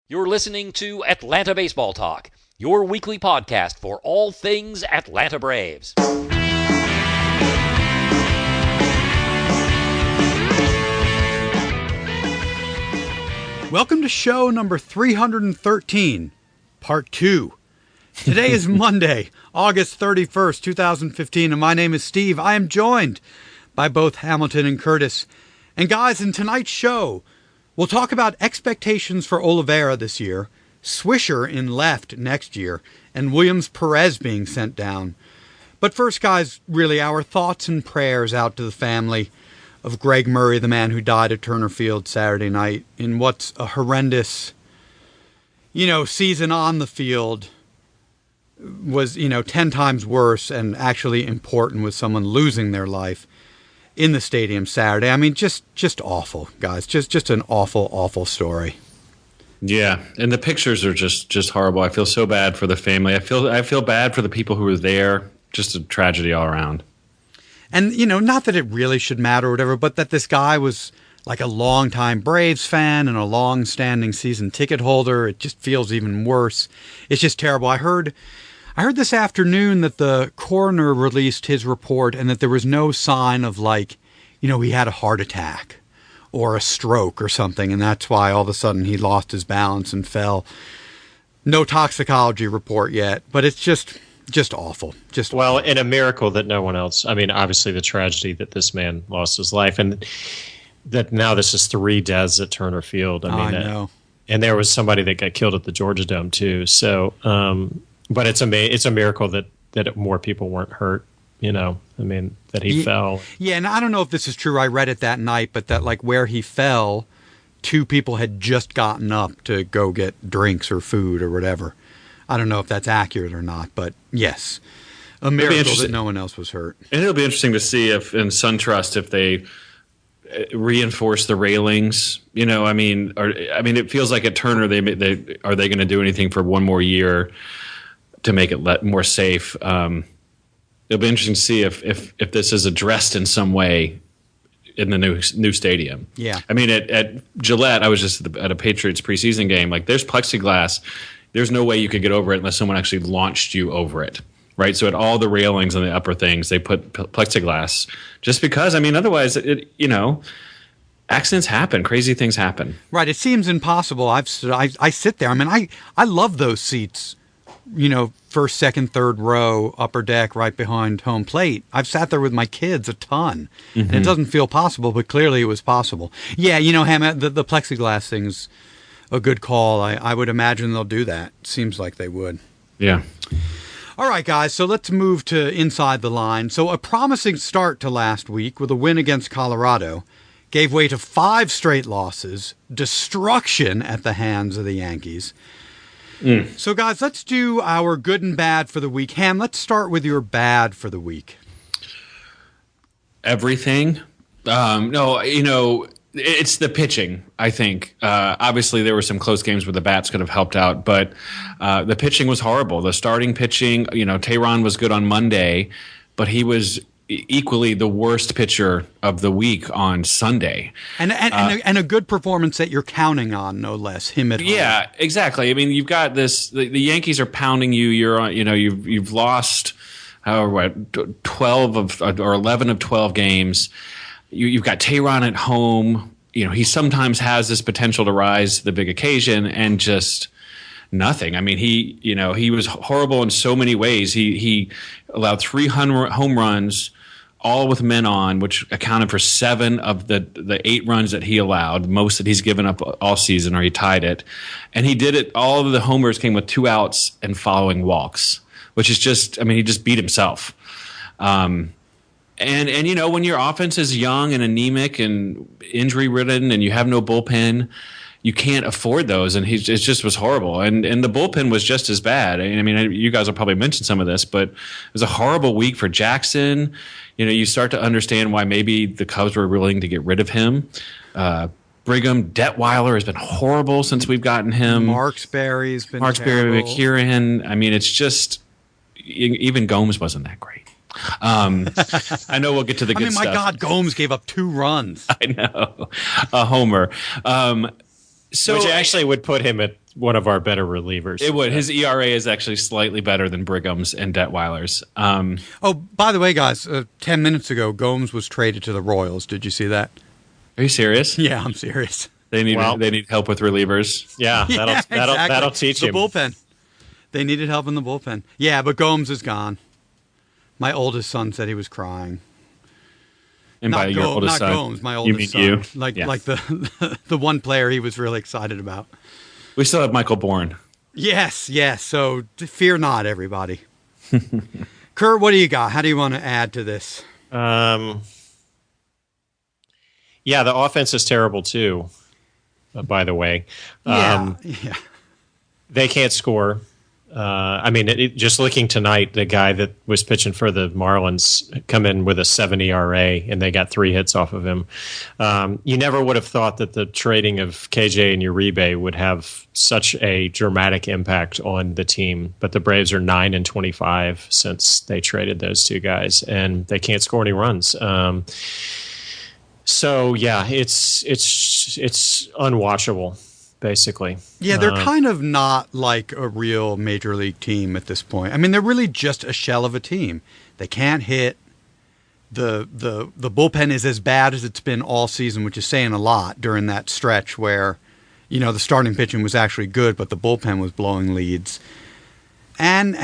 You're listening to Atlanta Baseball Talk, your weekly podcast for all things Atlanta Braves. Welcome to show number 313, part 2. Today is Monday, August 31st, 2015, and my name is Steve. I am joined by both Hamilton and Curtis. And guys, in tonight's show, we'll talk about expectations for Olivera this year, Swisher in left next year, and Williams Perez being sent down. But first, guys, really our thoughts and prayers out to the family of Greg Murray, the man who died at Turner Field Saturday night in what's a horrendous, season on the field. Was, 10 times worse and actually important with someone losing their life in the stadium Saturday. I mean, just awful, guys. Just an awful, awful story. Yeah, and the pictures are just horrible. I feel so bad for the family. I feel bad for the people who were there. Just a tragedy all around. And, not that it really should matter or whatever, but that this guy was like a longtime Braves fan and a long-standing season ticket holder. It just feels even worse. It's just terrible. I heard this afternoon that the coroner released his report and that there was no sign of he had a heart attack or a stroke or something, and that's why all of a sudden he lost his balance and fell. No toxicology report yet, but it's just awful. Well, and a miracle that no one else. I mean, obviously the tragedy that this man lost his life, and that now this is 3 deaths at Turner Field. I know. And there was somebody that got killed at the Georgia Dome too. So, but it's a miracle that more people weren't hurt. That he fell. Yeah, and I don't know if this is true. I read it that night, but that where he fell, 2 people had just gotten up to go get drinks or food or whatever. I don't know if that's accurate or not, but yes, a miracle that no one else was hurt. And it'll be interesting to see if in SunTrust if they reinforce the railings. It feels like at Turner they are they going to do anything for one more year to make it more safe. It'll be interesting to see if this is addressed in some way in the new stadium. Yeah. I mean, at Gillette, I was just at a Patriots preseason game. There's plexiglass. There's no way you could get over it unless someone actually launched you over it, right? So at all the railings and the upper things, they put plexiglass just because. Otherwise, accidents happen, crazy things happen. Right. It seems impossible. I sit there. I love those seats. First, second, third row, upper deck, right behind home plate. I've sat there with my kids a ton, and it doesn't feel possible, but clearly it was possible. Yeah, Ham, the plexiglass thing's a good call. I would imagine they'll do that. Seems like they would. Yeah. All right, guys, so let's move to inside the line. So a promising start to last week with a win against Colorado gave way to 5 straight losses, destruction at the hands of the Yankees. So, guys, let's do our good and bad for the week. Ham, let's start with your bad for the week. Everything. It's the pitching, I think. Obviously, there were some close games where the bats could have helped out, but the pitching was horrible. The starting pitching, Tehran was good on Monday, but he was equally the worst pitcher of the week on Sunday. And a good performance that you're counting on, no less, him at home. Yeah, exactly. You've got this, the Yankees are pounding you. You're on, you've lost 12 or 11 of 12 games. You've got Tehran at home. He sometimes has this potential to rise to the big occasion and just nothing. He was horrible in so many ways. He allowed 3 home runs, all with men on, which accounted for 7 of the 8 runs that he allowed, most that he's given up all season, or he tied it. And he did it. All of the homers came with 2 outs and following walks, which is just, he just beat himself. And when your offense is young and anemic and injury ridden and you have no bullpen, you can't afford those, and it just was horrible. And the bullpen was just as bad. You guys will probably mention some of this, but it was a horrible week for Jackson. You start to understand why maybe the Cubs were willing to get rid of him. Brigham, Detweiler has been horrible since we've gotten him. Marksberry's been terrible. McKieran. It's just even Gomes wasn't that great. I know we'll get to the good stuff. My God, Gomes gave up 2 runs. I know, a homer. Which actually would put him at one of our better relievers. It would. His ERA is actually slightly better than Brigham's and Detweiler's. Oh, by the way, guys, 10 minutes ago, Gomes was traded to the Royals. Did you see that? Are you serious? Yeah, I'm serious. They need help with relievers. Yeah, that'll teach him. The bullpen. They needed help in the bullpen. Yeah, but Gomes is gone. My oldest son said he was crying. And by your oldest son, Gomes, my oldest son. you. Like the one player he was really excited about. We still have Michael Bourne. Yes. So fear not, everybody. Kurt, what do you got? How do you want to add to this? Yeah, the offense is terrible too. By the way, Yeah. they can't score. Just looking tonight, the guy that was pitching for the Marlins come in with a 7 ERA, and they got 3 hits off of him. You never would have thought that the trading of KJ and Uribe would have such a dramatic impact on the team. But the Braves are 9-25 since they traded those two guys, and they can't score any runs. So yeah, it's unwatchable. Basically. Yeah, they're kind of not like a real major league team at this point. I mean, they're really just a shell of a team. They can't hit. The bullpen is as bad as it's been all season, which is saying a lot during that stretch where, the starting pitching was actually good, but the bullpen was blowing leads. And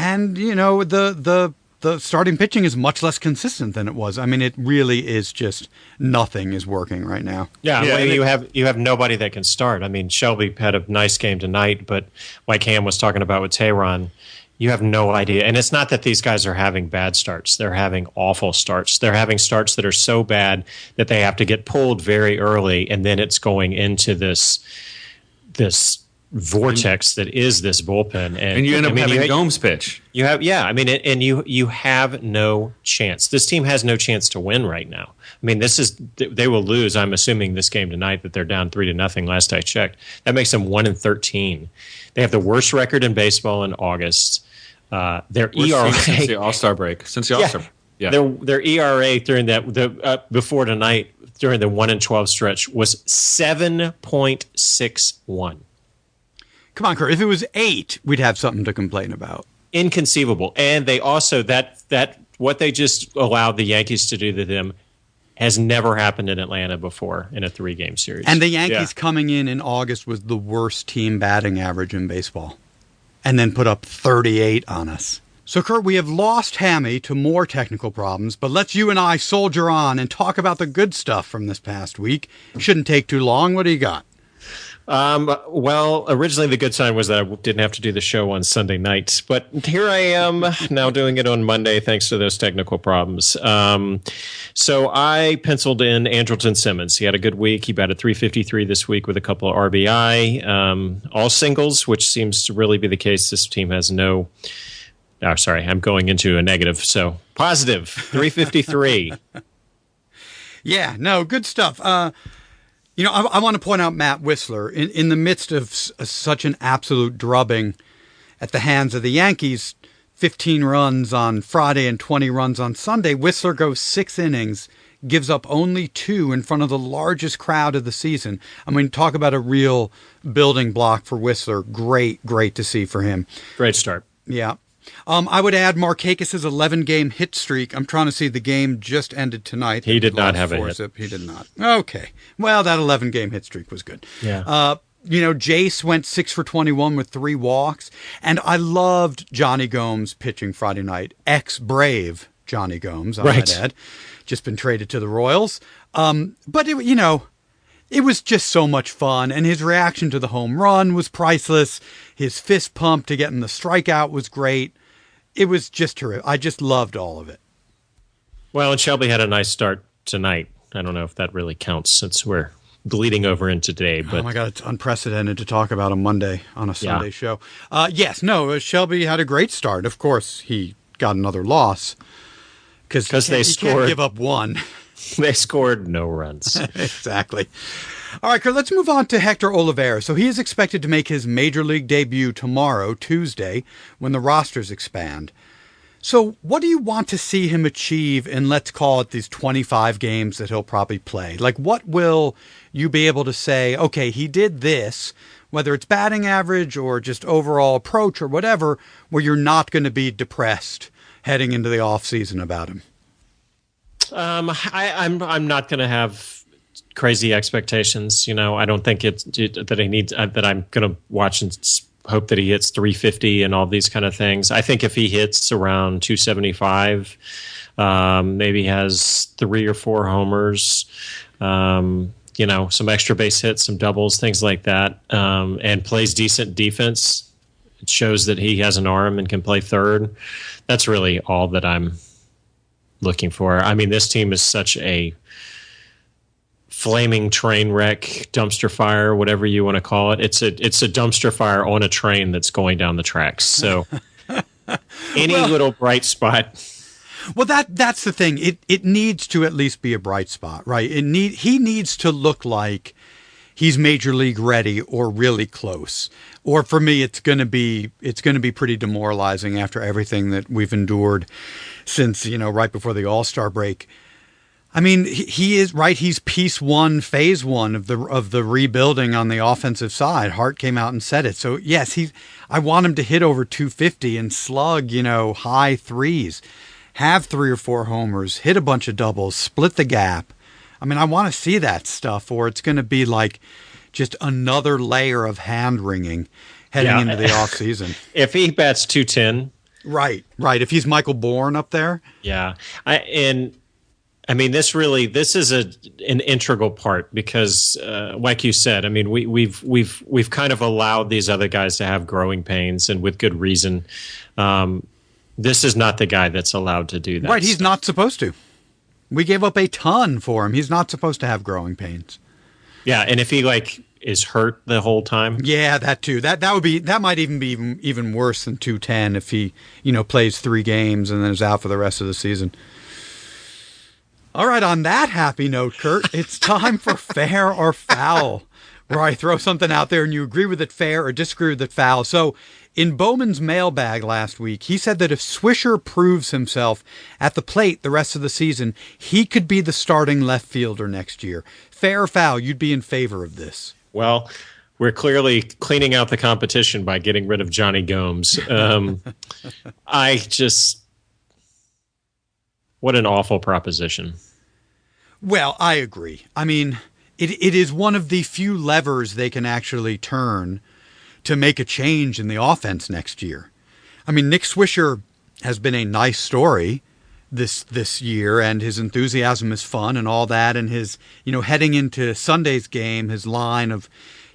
the starting pitching is much less consistent than it was. I mean, it really is just nothing is working right now. Yeah, you have nobody that can start. I mean, Shelby had a nice game tonight, but like Cam was talking about with Tehran, you have no idea. And it's not that these guys are having bad starts. They're having awful starts. They're having starts that are so bad that they have to get pulled very early, and then it's going into this vortex that is this bullpen, and you end up having Gomes pitch. You have, you have no chance. This team has no chance to win right now. I mean, they will lose. I'm assuming this game tonight that they're down 3-0. Last I checked, that makes them 1-13. They have the worst record in baseball in August. Their ERA since the All-Star break. Their ERA during that before tonight during the 1-12 stretch was 7.61. Come on, Kurt. If it was 8, we'd have something to complain about. Inconceivable. And they also that what they just allowed the Yankees to do to them has never happened in Atlanta before in a 3-game series. And the Yankees coming in August was the worst team batting average in baseball, and then put up 38 on us. So, Kurt, we have lost Hammy to more technical problems, but let's you and I soldier on and talk about the good stuff from this past week. Shouldn't take too long. What do you got? Well, originally the good sign was that I didn't have to do the show on Sunday nights, but here I am now doing it on Monday thanks to those technical problems. So I penciled in Andrelton Simmons. He had a good week. He batted .353 this week with a couple of RBI, all singles, which seems to really be the case. This team has no... Oh, sorry, I'm going into a negative. So positive, .353. Yeah, no, good stuff. I want to point out Matt Whistler. In the midst of such an absolute drubbing at the hands of the Yankees, 15 runs on Friday and 20 runs on Sunday, Whistler goes 6 innings, gives up only 2 in front of the largest crowd of the season. I mean, talk about a real building block for Whistler. Great to see for him. Great start. Yeah. I would add Markakis' 11-game hit streak. I'm trying to see the game just ended tonight. He did not have a hit. He did not. Okay. Well, that 11-game hit streak was good. Yeah. Jace went 6 for 21 with 3 walks. And I loved Johnny Gomes pitching Friday night. Ex-Brave Johnny Gomes, I might add. Just been traded to the Royals. But, it was just so much fun. And his reaction to the home run was priceless. His fist pump to getting the strikeout was great. It was just terrific. I just loved all of it. Well, and Shelby had a nice start tonight. I don't know if that really counts since we're bleeding over into today. But oh my God, it's unprecedented to talk about on Monday on a Sunday show. Shelby had a great start. Of course, he got another loss because they scored. Can't give up 1. They scored no runs. Exactly. All right, Kurt, let's move on to Hector Olivera. So he is expected to make his major league debut tomorrow, Tuesday, when the rosters expand. So what do you want to see him achieve in, let's call it, these 25 games that he'll probably play? Like, what will you be able to say, okay, he did this, whether it's batting average or just overall approach or whatever, where you're not going to be depressed heading into the offseason about him? I'm not going to have crazy expectations. I don't think that I'm going to watch and hope that he hits 350 and all these kind of things. I think if he hits around 275, maybe has 3 or 4 homers, some extra base hits, some doubles, things like that, and plays decent defense. It shows that he has an arm and can play third. That's really all that I'm looking for. I mean, this team is such a flaming train wreck, dumpster fire, whatever you want to call it. It's a dumpster fire on a train that's going down the tracks. So any little bright spot. Well, that's the thing. It needs to at least be a bright spot, right? He needs to look like he's major league ready or really close. Or for me, it's going to be pretty demoralizing after everything that we've endured since, right before the All-Star break. I mean, he is right. He's piece one, phase one of the rebuilding on the offensive side. Hart came out and said it. So yes, I want him to hit over 250 and slug, high threes, have 3 or 4 homers, hit a bunch of doubles, split the gap. I mean, I want to see that stuff, or it's going to be like just another layer of hand wringing heading into the offseason. If he bats 210. Right. If he's Michael Bourne up there. Yeah. This is an integral part because, like you said, I mean, we've kind of allowed these other guys to have growing pains, and with good reason. This is not the guy that's allowed to do that. Right, he's not supposed to. We gave up a ton for him. He's not supposed to have growing pains. Yeah, and if he is hurt the whole time. Yeah, that too. That might even be even worse than 210 if he, plays 3 games and then is out for the rest of the season. All right, on that happy note, Kurt, it's time for Fair or Foul, where I throw something out there and you agree with it fair or disagree with it foul. So in Bowman's mailbag last week, he said that if Swisher proves himself at the plate the rest of the season, he could be the starting left fielder next year. Fair or foul, you'd be in favor of this. Well, we're clearly cleaning out the competition by getting rid of Johnny Gomes. What an awful proposition. Well, I agree. I mean, it is one of the few levers they can actually turn to make a change in the offense next year. I mean, Nick Swisher has been a nice story this year, and his enthusiasm is fun and all that, and his, heading into Sunday's game, his line of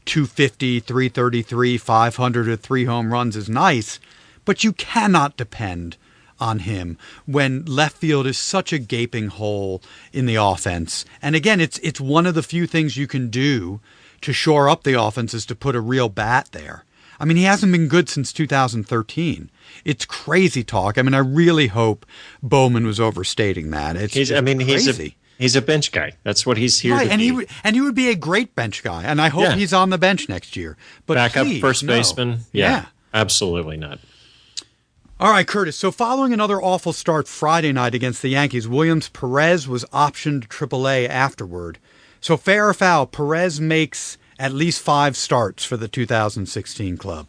250, 333, 500 or 3 home runs is nice, but you cannot depend on him when left field is such a gaping hole in the offense. And again, it's one of the few things you can do to shore up the offense is to put a real bat there. I mean, he hasn't been good since 2013. It's crazy talk. I mean, I really hope Bowman was overstating that. Crazy. He's a bench guy. That's what he's here to be. He would be a great bench guy. And I hope he's on the bench next year. But backup please, first no. baseman? Yeah, absolutely not. All right, Curtis. So following another awful start Friday night against the Yankees, Williams Perez was optioned to AAA afterward. So fair or foul, Perez makes at least 5 starts for the 2016 club.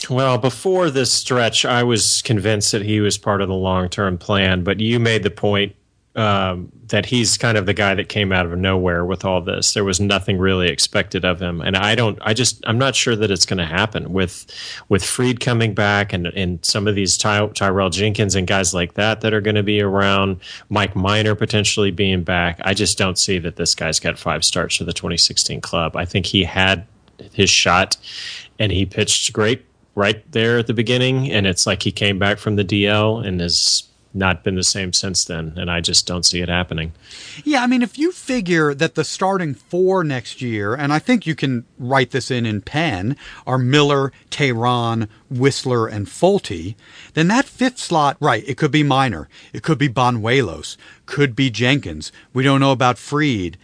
Well, before this stretch, I was convinced that he was part of the long-term plan, but you made the point that he's kind of the guy that came out of nowhere with all this. There was nothing really expected of him, and I'm not sure that it's going to happen with Fried coming back and some of these Tyrell Jenkins and guys like that are going to be around. Mike Minor potentially being back. I just don't see that this guy's got 5 starts for the 2016 club. I think he had his shot, and he pitched great right there at the beginning, and it's like he came back from the DL and has not been the same since then, and I just don't see it happening. Yeah, I mean, if you figure that the starting 4 next year, and I think you can write this in pen, are Miller, Tehran, Whistler, and Folty, then that 5th slot, right, it could be Minor, it could be Banuelos, could be Jenkins. We don't know about Fried.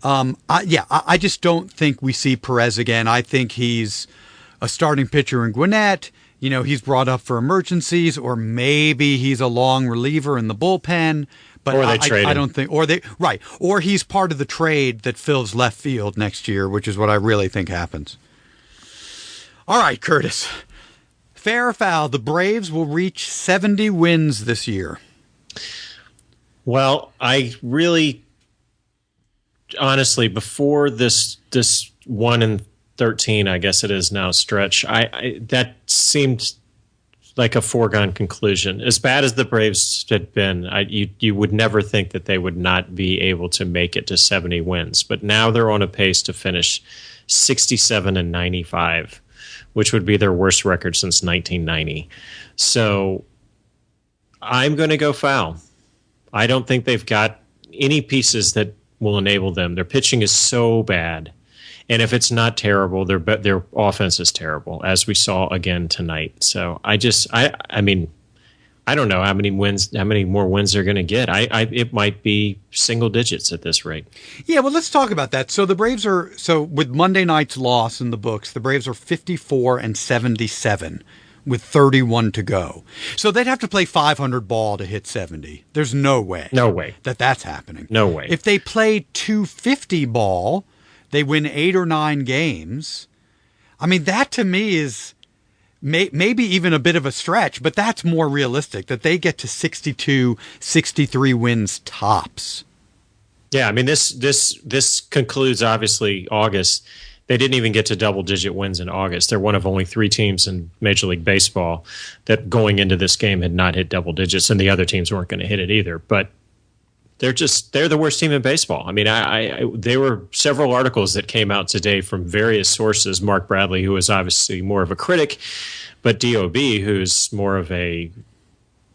I just don't think we see Perez again. I think he's a starting pitcher in Gwinnett, he's brought up for emergencies, or maybe he's a long reliever in the bullpen. But or they trade him. I don't think, or he's part of the trade that fills left field next year, which is what I really think happens. All right, Curtis. Fair or foul, the Braves will reach 70 wins this year. Well, I really, honestly, before this 1-13, I guess it is now, stretch, that seemed like a foregone conclusion. As bad as the Braves had been, you would never think that they would not be able to make it to 70 wins. But now they're on a pace to finish 67-95, which would be their worst record since 1990. So I'm going to go foul. I don't think they've got any pieces that will enable them. Their pitching is so bad. And if it's not terrible, their offense is terrible, as we saw again tonight. So I mean, I don't know how many more wins they're going to get. It might be single digits at this rate. Yeah, well, let's talk about that. So the Braves with Monday night's loss in the books, the Braves are 54-77 with 31 to go. So they'd have to play 500 ball to hit 70. There's no way. No way. That's happening. No way. If they play 250 ball, they win 8 or 9 games. I mean, that to me is maybe even a bit of a stretch, but that's more realistic, that they get to 62, 63 wins tops. Yeah, I mean, this concludes, obviously, August. They didn't even get to double-digit wins in August. They're one of only 3 teams in Major League Baseball that going into this game had not hit double digits, and the other teams weren't going to hit it either. But they're the worst team in baseball. I mean, there were several articles that came out today from various sources. Mark Bradley, who is obviously more of a critic, but D.O.B., who's more of a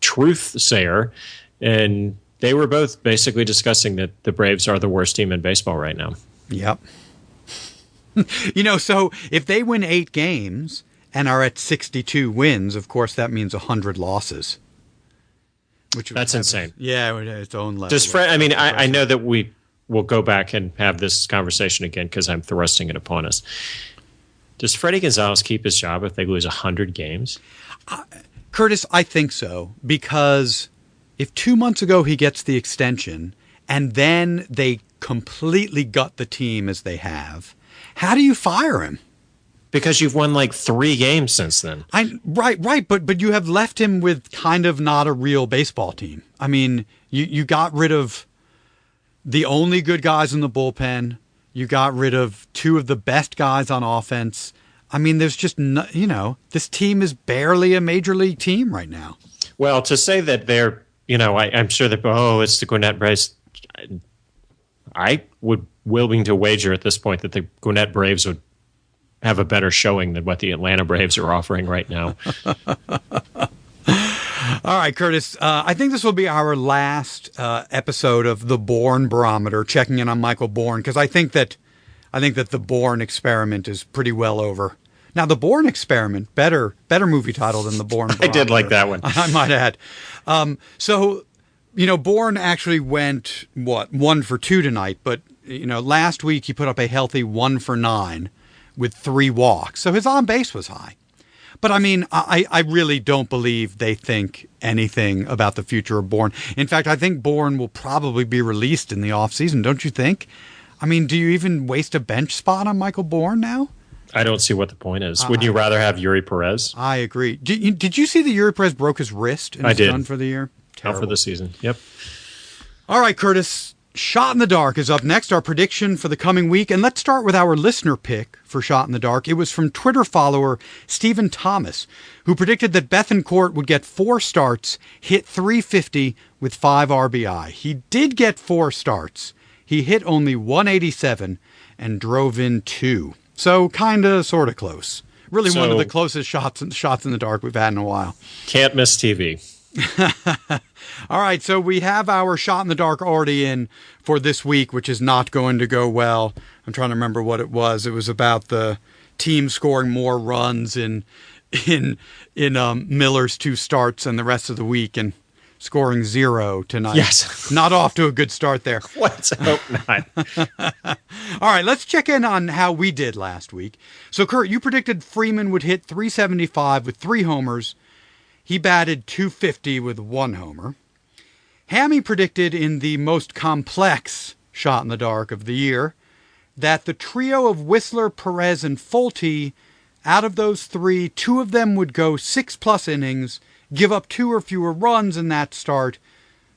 truth sayer, and they were both basically discussing that the Braves are the worst team in baseball right now. Yep. So if they win 8 games and are at 62 wins, of course, that means 100 losses. That's insane. Yeah, its own level. I know that we will go back and have this conversation again because I'm thrusting it upon us. Does Freddie Gonzalez keep his job if they lose 100 games? Curtis, I think so, because if 2 months ago he gets the extension and then they completely gut the team as they have, how do you fire him? Because you've won like 3 games since then. Right. But you have left him with kind of not a real baseball team. I mean, you got rid of the only good guys in the bullpen. You got rid of 2 of the best guys on offense. I mean, there's just this team is barely a major league team right now. Well, to say that they're, I'm sure that it's the Gwinnett Braves. I would willing to wager at this point that the Gwinnett Braves would have a better showing than what the Atlanta Braves are offering right now. All right, Curtis, I think this will be our last episode of the Bourne Barometer, checking in on Michael Bourne, because I think that the Bourne Experiment is pretty well over. Now, the Bourne Experiment, better movie title than the Bourne Barometer. I did like that one. I might add. Bourne actually went, 1 for 2 tonight, but, last week he put up a healthy 1 for 9 with 3 walks. So his on base was high. But I mean, I really don't believe they think anything about the future of Bourne. In fact, I think Bourne will probably be released in the offseason, don't you think? I mean, do you even waste a bench spot on Michael Bourne now? I don't see what the point is. Wouldn't you rather have Yuri Perez? I agree. Did you see that Yuri Perez broke his wrist and is done for the year? Terrible. Out for the season. Yep. All right, Curtis. Shot in the Dark is up next, our prediction for the coming week. And let's start with our listener pick for Shot in the Dark. It was from Twitter follower Stephen Thomas, who predicted that Bethancourt would get 4 starts, hit .350 with 5 RBI. He did get 4 starts. He hit only .187 and drove in 2. So kind of, sort of close. Really one of the closest shots in the dark we've had in a while. Can't miss TV. All right, so we have our Shot in the Dark already in for this week, which is not going to go well. I'm trying to remember what it was. It was about the team scoring more runs in Miller's 2 starts than the rest of the week, and scoring 0 tonight. Yes. Not off to a good start there. Let's hope not. All right, let's check in on how we did last week. So, Kurt, you predicted Freeman would hit 375 with 3 homers. He batted 250 with 1 homer. Hammy predicted in the most complex shot in the dark of the year that the trio of Whistler, Perez, and Folty, out of those 3, 2 of them would go 6+ innings, give up 2 or fewer runs in that start,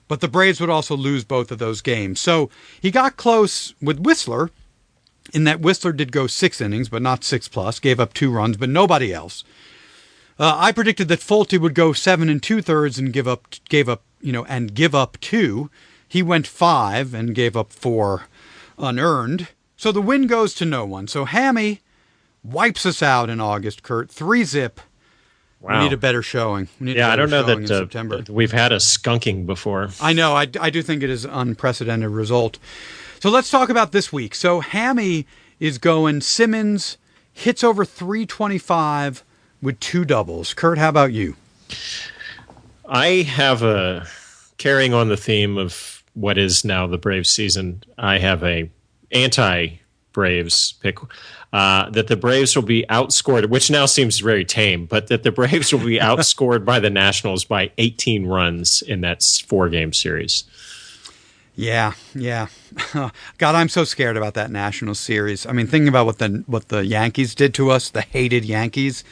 but the Braves would also lose both of those games. So he got close with Whistler, in that Whistler did go 6 innings, but not 6+, gave up 2 runs, but nobody else. I predicted that Folty would go 7 2/3 and give up 2. He went 5 and gave up 4 unearned. So the win goes to no one. So Hammy wipes us out in August, Kurt. 3-zip. Wow. We need a better showing. I don't know in September. that we've had a skunking before. I know. I do think it is an unprecedented result. So let's talk about this week. So Hammy is going Simmons, hits over 325 with 2 doubles. Kurt, how about you? I have carrying on the theme of what is now the Braves season, I have a anti-Braves pick, that the Braves will be outscored, which now seems very tame, but that the Braves will be outscored by the Nationals by 18 runs in that 4-game series. Yeah. God, I'm so scared about that Nationals series. I mean, thinking about what the Yankees did to us, the hated Yankees,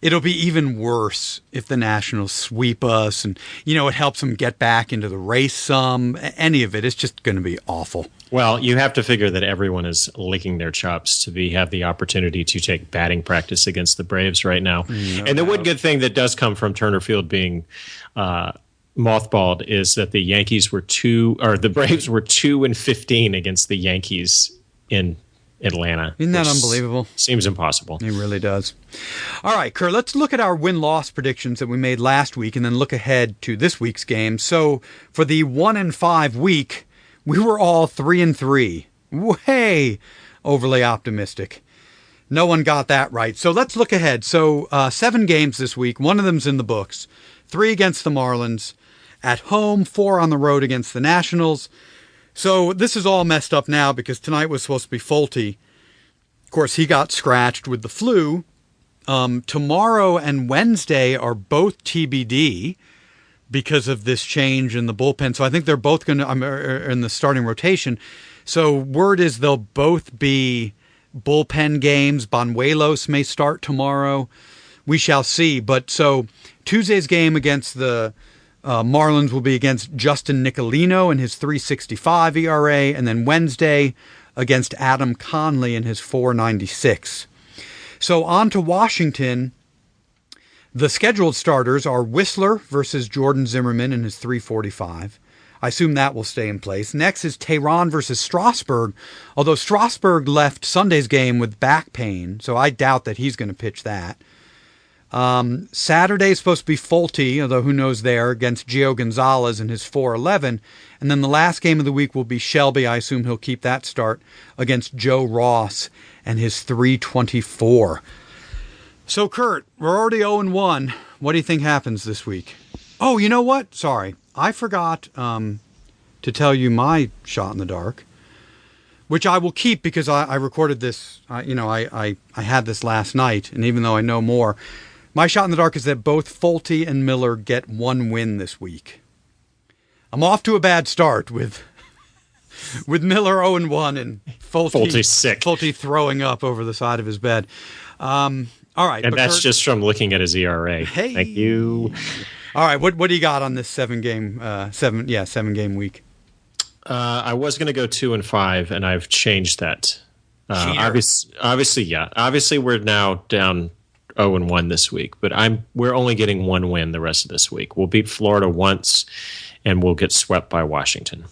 it'll be even worse if the Nationals sweep us and, it helps them get back into the race some. Any of it. It's just going to be awful. Well, you have to figure that everyone is licking their chops to have the opportunity to take batting practice against the Braves right now. And the one good thing that does come from Turner Field being mothballed is that the Braves were 2-15 against the Yankees in Atlanta. Isn't that unbelievable? Seems impossible. It really does. All right, Kurt, let's look at our win-loss predictions that we made last week and then look ahead to this week's game. So for the 1-5 week, we were all 3-3. Way overly optimistic. No one got that right. So let's look ahead. So 7 games this week. 1 of them's in the books. 3 against the Marlins. At home, 4 on the road against the Nationals. So this is all messed up now because tonight was supposed to be Folty. Of course, he got scratched with the flu. Tomorrow and Wednesday are both TBD because of this change in the bullpen. So I think they're both going to in the starting rotation. So word is they'll both be bullpen games. Banuelos may start tomorrow. We shall see. But so Tuesday's game against the Marlins will be against Justin Nicolino in his 3.65 ERA, and then Wednesday against Adam Conley in his 4.96. So on to Washington. The scheduled starters are Whistler versus Jordan Zimmerman in his 3.45. I assume that will stay in place. Next is Tehran versus Strasburg, although Strasburg left Sunday's game with back pain, so I doubt that he's going to pitch that. Saturday's supposed to be Folty, although who knows there, against Gio Gonzalez in his 4.11. And then the last game of the week will be Shelby. I assume he'll keep that start against Joe Ross and his 3.24. So, Kurt, we're already 0-1. What do you think happens this week? Oh, you know what? Sorry. I forgot to tell you my shot in the dark, which I will keep because I recorded this. I had this last night, and even though I know more, my shot in the dark is that both Folty and Miller get 1 win this week. I'm off to a bad start with Miller 0-1 and Folty's sick. Folty throwing up over the side of his bed. All right, and that's Kurt, just from looking at his ERA. Hey. Thank you. All right, what do you got on this 7-game week? I was going to go 2-5, and I've changed that. Obviously, we're now down 0-1 this week, but we're only getting 1 win the rest of this week. We'll beat Florida once, and we'll get swept by Washington.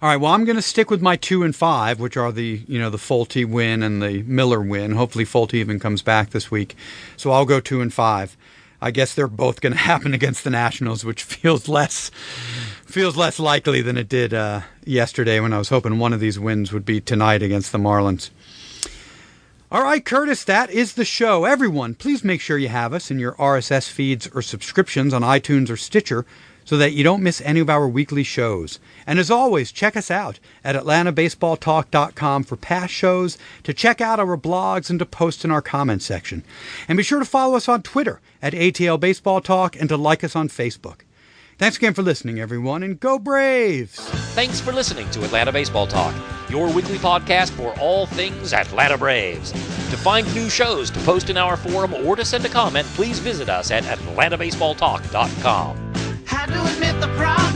All right. Well, I'm going to stick with my 2-5, which are the Folty win and the Miller win. Hopefully, Folty even comes back this week, so I'll go 2-5. I guess they're both going to happen against the Nationals, which feels less likely than it did yesterday when I was hoping one of these wins would be tonight against the Marlins. All right, Curtis, that is the show. Everyone, please make sure you have us in your RSS feeds or subscriptions on iTunes or Stitcher so that you don't miss any of our weekly shows. And as always, check us out at atlantabaseballtalk.com for past shows, to check out our blogs, and to post in our comments section. And be sure to follow us on Twitter at ATL Baseball Talk and to like us on Facebook. Thanks again for listening, everyone, and go Braves! Thanks for listening to Atlanta Baseball Talk, your weekly podcast for all things Atlanta Braves. To find new shows, to post in our forum, or to send a comment, please visit us at atlantabaseballtalk.com. Had to admit the problem.